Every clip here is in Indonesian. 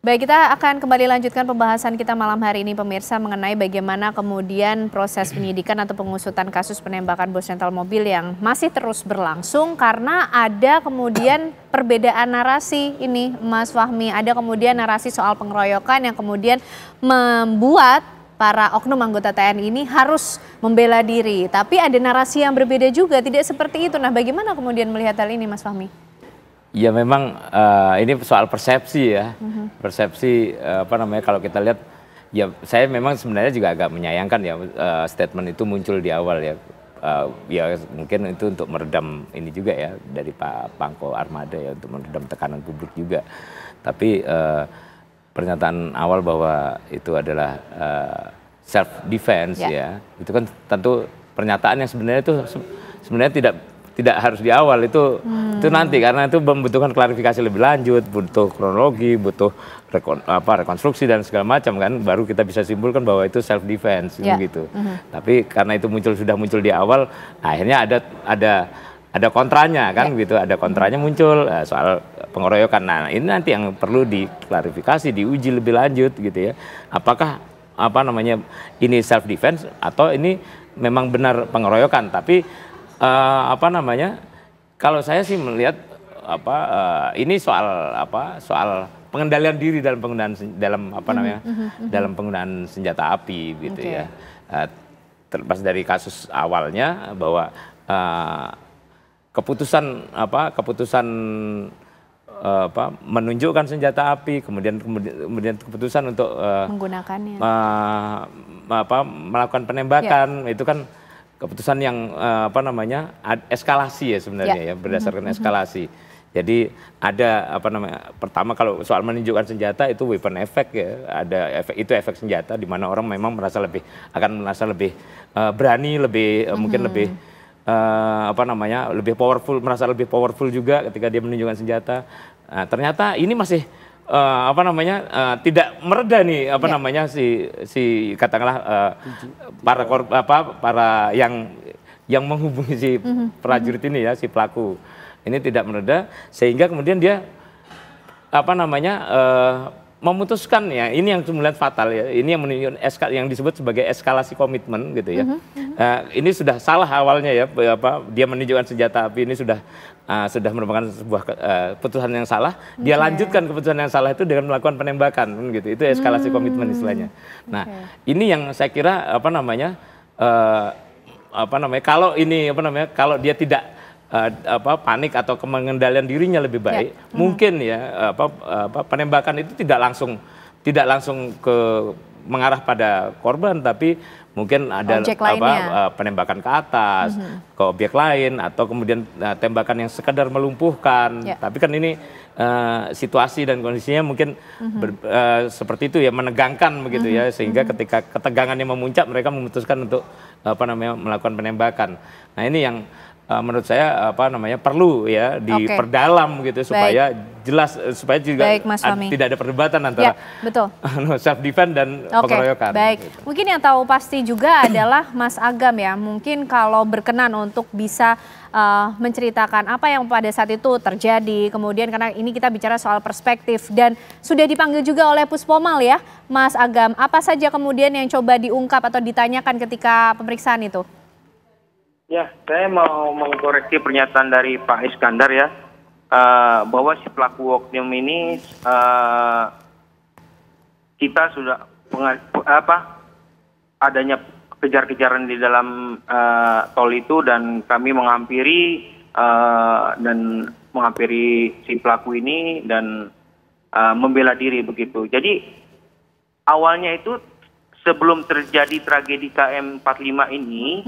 Baik, kita akan kembali lanjutkan pembahasan kita malam hari ini pemirsa mengenai bagaimana kemudian proses penyidikan atau pengusutan kasus penembakan bos rental mobil yang masih terus berlangsung karena ada kemudian perbedaan narasi ini Mas Fahmi. Ada kemudian narasi soal pengeroyokan yang kemudian membuat para oknum anggota TNI ini harus membela diri. Tapi ada narasi yang berbeda juga, tidak seperti itu. Nah, bagaimana kemudian melihat hal ini Mas Fahmi? Ya memang ini soal persepsi ya, persepsi kalau kita lihat, ya saya memang sebenarnya juga agak menyayangkan ya statement itu muncul di awal ya, ya mungkin itu untuk meredam ini juga ya dari Pak Pangko Armada ya, untuk meredam tekanan publik juga. Tapi pernyataan awal bahwa itu adalah self defense ya, itu kan tentu pernyataan yang sebenarnya itu tidak harus di awal, itu nanti karena itu membutuhkan klarifikasi lebih lanjut, butuh kronologi, butuh rekonstruksi dan segala macam kan, baru kita bisa simpulkan bahwa itu self defense gitu. Tapi karena itu sudah muncul di awal, akhirnya ada kontranya kan gitu, ada kontranya muncul soal pengeroyokan. Nah, ini nanti yang perlu diklarifikasi, diuji lebih lanjut gitu ya. Apakah ini self defense atau ini memang benar pengeroyokan. Tapi kalau saya sih melihat ini soal pengendalian diri dalam penggunaan senjata api gitu ya. Terlepas dari kasus awalnya bahwa keputusan menunjukkan senjata api, kemudian keputusan untuk menggunakannya, melakukan penembakan, itu kan keputusan yang eskalasi ya sebenarnya ya, berdasarkan eskalasi. Jadi ada pertama kalau soal menunjukkan senjata itu weapon effect ya, ada efek senjata di mana orang memang akan merasa lebih berani, mungkin lebih merasa lebih powerful juga ketika dia menunjukkan senjata. Nah, ternyata ini masih tidak mereda nih katakanlah para yang menghubungi si prajurit ini ya, si pelaku ini tidak mereda, sehingga kemudian dia memutuskan ya, ini yang kemudian fatal ya, ini yang menunjukkan yang disebut sebagai eskalasi komitmen gitu ya. Ini sudah salah awalnya ya, dia menunjukkan senjata api ini sudah merupakan sebuah keputusan yang salah. Dia lanjutkan keputusan yang salah itu dengan melakukan penembakan gitu. Itu eskalasi komitmen istilahnya. Nah, ini yang saya kira kalau dia tidak panik atau mengendalikan dirinya lebih baik, mungkin ya penembakan itu tidak langsung mengarah pada korban, tapi mungkin ada penembakan ke atas, ke objek lain, atau kemudian tembakan yang sekedar melumpuhkan. Tapi kan ini situasi dan kondisinya mungkin seperti itu ya, menegangkan begitu ya, sehingga ketika ketegangannya memuncak mereka memutuskan untuk melakukan penembakan. Nah, ini yang menurut saya perlu ya diperdalam gitu, supaya jelas, supaya juga tidak ada perdebatan antara self defense dan pengeroyokan. Baik, gitu. Mungkin yang tahu pasti juga adalah Mas Agam ya. Mungkin kalau berkenan untuk bisa menceritakan apa yang pada saat itu terjadi, kemudian karena ini kita bicara soal perspektif dan sudah dipanggil juga oleh Puspomal ya, Mas Agam. Apa saja kemudian yang coba diungkap atau ditanyakan ketika pemeriksaan itu? Ya, saya mau mengkoreksi pernyataan dari Pak Iskandar ya, bahwa si pelaku oknum ini kita sudah adanya kejar-kejaran di dalam tol itu, dan kami menghampiri si pelaku ini dan membela diri begitu. Jadi awalnya itu sebelum terjadi tragedi KM 45 ini,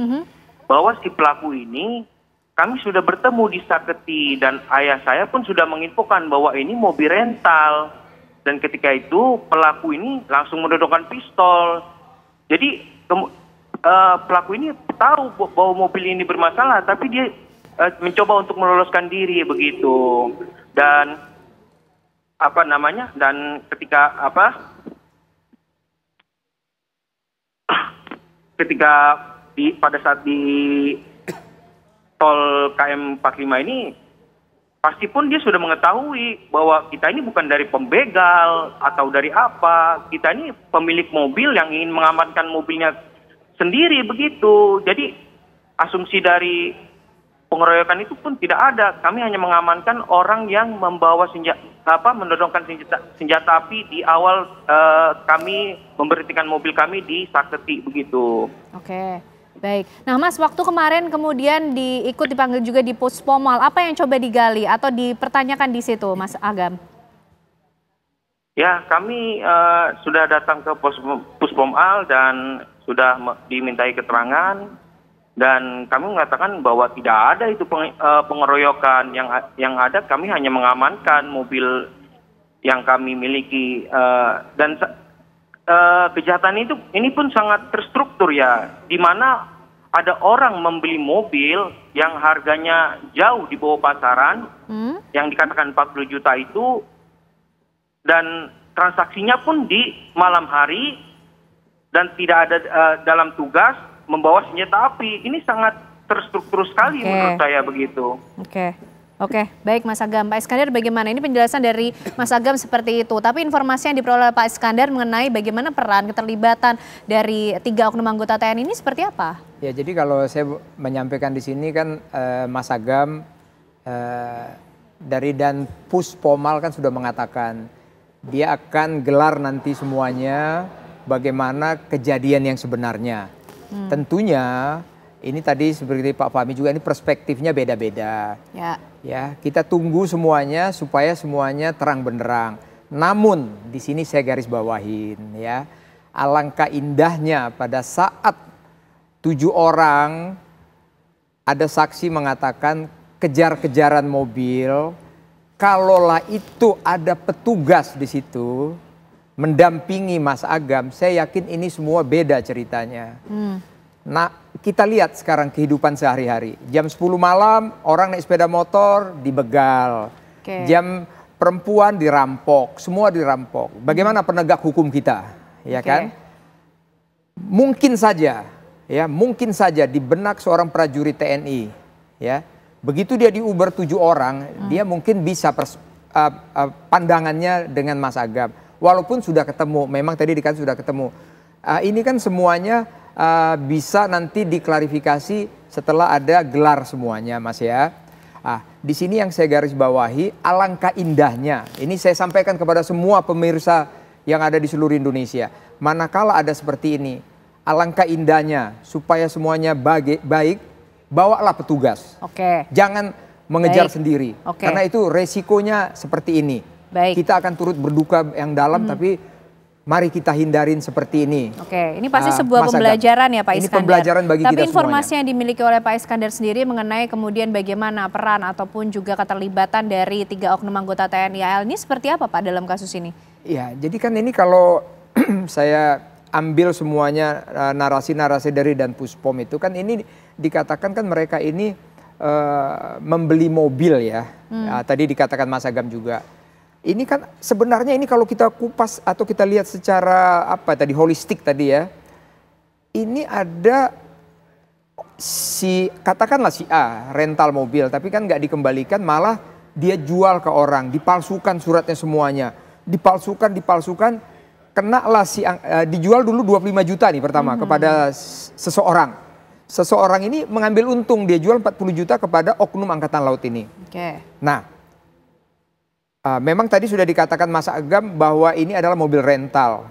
bahwa si pelaku ini kami sudah bertemu di Saketi, dan ayah saya pun sudah menginfokan bahwa ini mobil rental, dan ketika itu pelaku ini langsung menodongkan pistol. Jadi pelaku ini tahu bahwa mobil ini bermasalah, tapi dia mencoba untuk meloloskan diri begitu. Dan dan ketika pada saat di tol KM 45 ini, pasti pun dia sudah mengetahui bahwa kita ini bukan dari pembegal atau dari apa. Kita ini pemilik mobil yang ingin mengamankan mobilnya sendiri begitu. Jadi asumsi dari pengeroyokan itu pun tidak ada. Kami hanya mengamankan orang yang membawa menodongkan senjata api di awal kami memberhentikan mobil kami di Saketi begitu. Oke, baik. Nah Mas, waktu kemarin kemudian dipanggil juga di Puspomal, apa yang coba digali atau dipertanyakan di situ Mas Agam? Ya, kami sudah datang ke Puspomal dan sudah dimintai keterangan. Dan kami mengatakan bahwa tidak ada itu pengeroyokan, yang ada kami hanya mengamankan mobil yang kami miliki, dan kejahatan ini pun sangat terstruktur ya, di mana ada orang membeli mobil yang harganya jauh di bawah pasaran, yang dikatakan 40 juta itu, dan transaksinya pun di malam hari dan tidak ada dalam tugas membawa senjata api. Ini sangat terstruktur sekali menurut saya begitu. Oke, baik Mas Agam. Pak Iskandar bagaimana? Ini penjelasan dari Mas Agam seperti itu. Tapi informasi yang diperoleh Pak Iskandar mengenai bagaimana peran keterlibatan dari 3 oknum anggota TNI ini seperti apa? Ya, jadi kalau saya menyampaikan di sini kan Mas Agam dari Dan Puspomal kan sudah mengatakan dia akan gelar nanti semuanya bagaimana kejadian yang sebenarnya. Tentunya ini tadi seperti Pak Fahmi juga, ini perspektifnya beda-beda. Ya, kita tunggu semuanya supaya semuanya terang benderang. Namun di sini saya garis bawahin ya, alangkah indahnya pada saat 7 orang ada saksi mengatakan kejar-kejaran mobil, kalaulah itu ada petugas di situ mendampingi Mas Agam, saya yakin ini semua beda ceritanya. Nah, kita lihat sekarang kehidupan sehari-hari. Jam 10 malam orang naik sepeda motor dibegal. Jam perempuan dirampok, semua dirampok. Bagaimana penegak hukum kita? Ya kan? Mungkin saja di benak seorang prajurit TNI, ya. Begitu dia diuber 7 orang, dia mungkin bisa pandangannya dengan Mas Agam. Walaupun sudah ketemu, memang tadi dikatakan sudah ketemu. Ini kan semuanya bisa nanti diklarifikasi setelah ada gelar semuanya, Mas ya. Di sini yang saya garis bawahi, alangkah indahnya. Ini saya sampaikan kepada semua pemirsa yang ada di seluruh Indonesia. Manakala ada seperti ini, alangkah indahnya supaya semuanya baik, bawalah petugas. Jangan mengejar sendiri, karena itu resikonya seperti ini. Kita akan turut berduka yang dalam, tapi mari kita hindarin seperti ini. Ini pasti sebuah pembelajaran ya Pak Iskandar. Ini pembelajaran bagi kita semuanya. Tapi informasi yang dimiliki oleh Pak Iskandar sendiri mengenai kemudian bagaimana peran ataupun juga keterlibatan dari 3 oknum anggota TNI AL ini seperti apa Pak dalam kasus ini? Ya, jadi kan ini kalau saya ambil semuanya narasi-narasi dari Dan Puspom itu kan ini dikatakan kan mereka ini membeli mobil ya. Tadi dikatakan Mas Agam juga. Ini kan sebenarnya ini kalau kita kupas atau kita lihat secara holistik tadi ya. Ini ada katakanlah si A rental mobil, tapi kan nggak dikembalikan, malah dia jual ke orang, dipalsukan suratnya semuanya. Dipalsukan, kenalah dijual dulu 25 juta nih pertama kepada seseorang. Seseorang ini mengambil untung, dia jual 40 juta kepada oknum angkatan laut ini. Nah, memang tadi sudah dikatakan Mas Agam bahwa ini adalah mobil rental.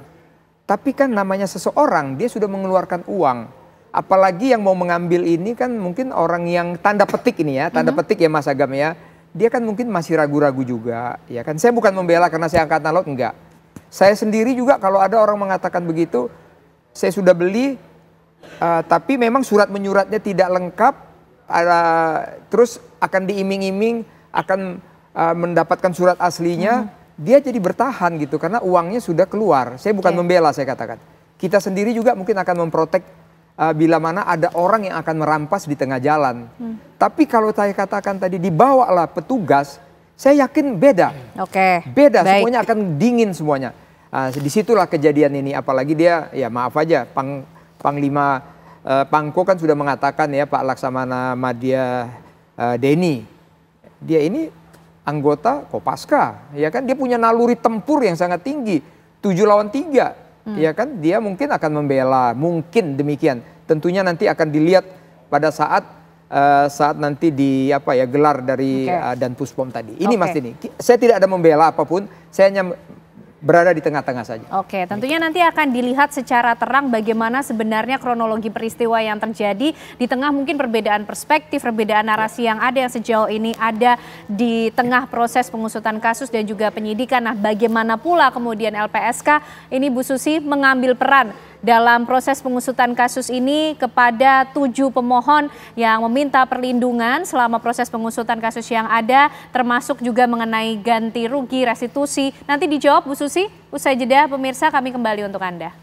Tapi kan namanya seseorang, dia sudah mengeluarkan uang. Apalagi yang mau mengambil ini kan mungkin orang yang tanda petik ini ya, tanda petik ya Mas Agam ya. Dia kan mungkin masih ragu-ragu juga, ya kan. Saya bukan membela karena saya angkatan laut, enggak. Saya sendiri juga kalau ada orang mengatakan begitu, saya sudah beli, tapi memang surat menyuratnya tidak lengkap, terus akan diiming-iming, akan mendapatkan surat aslinya, dia jadi bertahan gitu karena uangnya sudah keluar. Saya bukan membela, saya katakan. Kita sendiri juga mungkin akan memprotek bila mana ada orang yang akan merampas di tengah jalan. Tapi kalau saya katakan tadi dibawalah petugas, saya yakin beda. Beda, semuanya akan dingin semuanya. Disitulah kejadian ini, apalagi dia, ya maaf aja, Panglima Pangko kan sudah mengatakan ya, Pak Laksamana Madya Deni, dia ini anggota Kopaska, ya kan, dia punya naluri tempur yang sangat tinggi, 7 lawan 3, ya kan, dia mungkin akan membela, mungkin demikian. Tentunya nanti akan dilihat pada saat nanti di gelar dari Dan Puspom tadi. Ini Mas Dini, saya tidak ada membela apapun, saya hanya berada di tengah-tengah saja. Oke, tentunya nanti akan dilihat secara terang bagaimana sebenarnya kronologi peristiwa yang terjadi di tengah mungkin perbedaan perspektif, perbedaan narasi yang ada yang sejauh ini ada di tengah proses pengusutan kasus dan juga penyidikan. Nah, bagaimana pula kemudian LPSK ini Bu Susi mengambil peran dalam proses pengusutan kasus ini kepada 7 pemohon yang meminta perlindungan selama proses pengusutan kasus yang ada, termasuk juga mengenai ganti rugi, restitusi. Nanti dijawab Bu Susi, usai jeda pemirsa, kami kembali untuk Anda.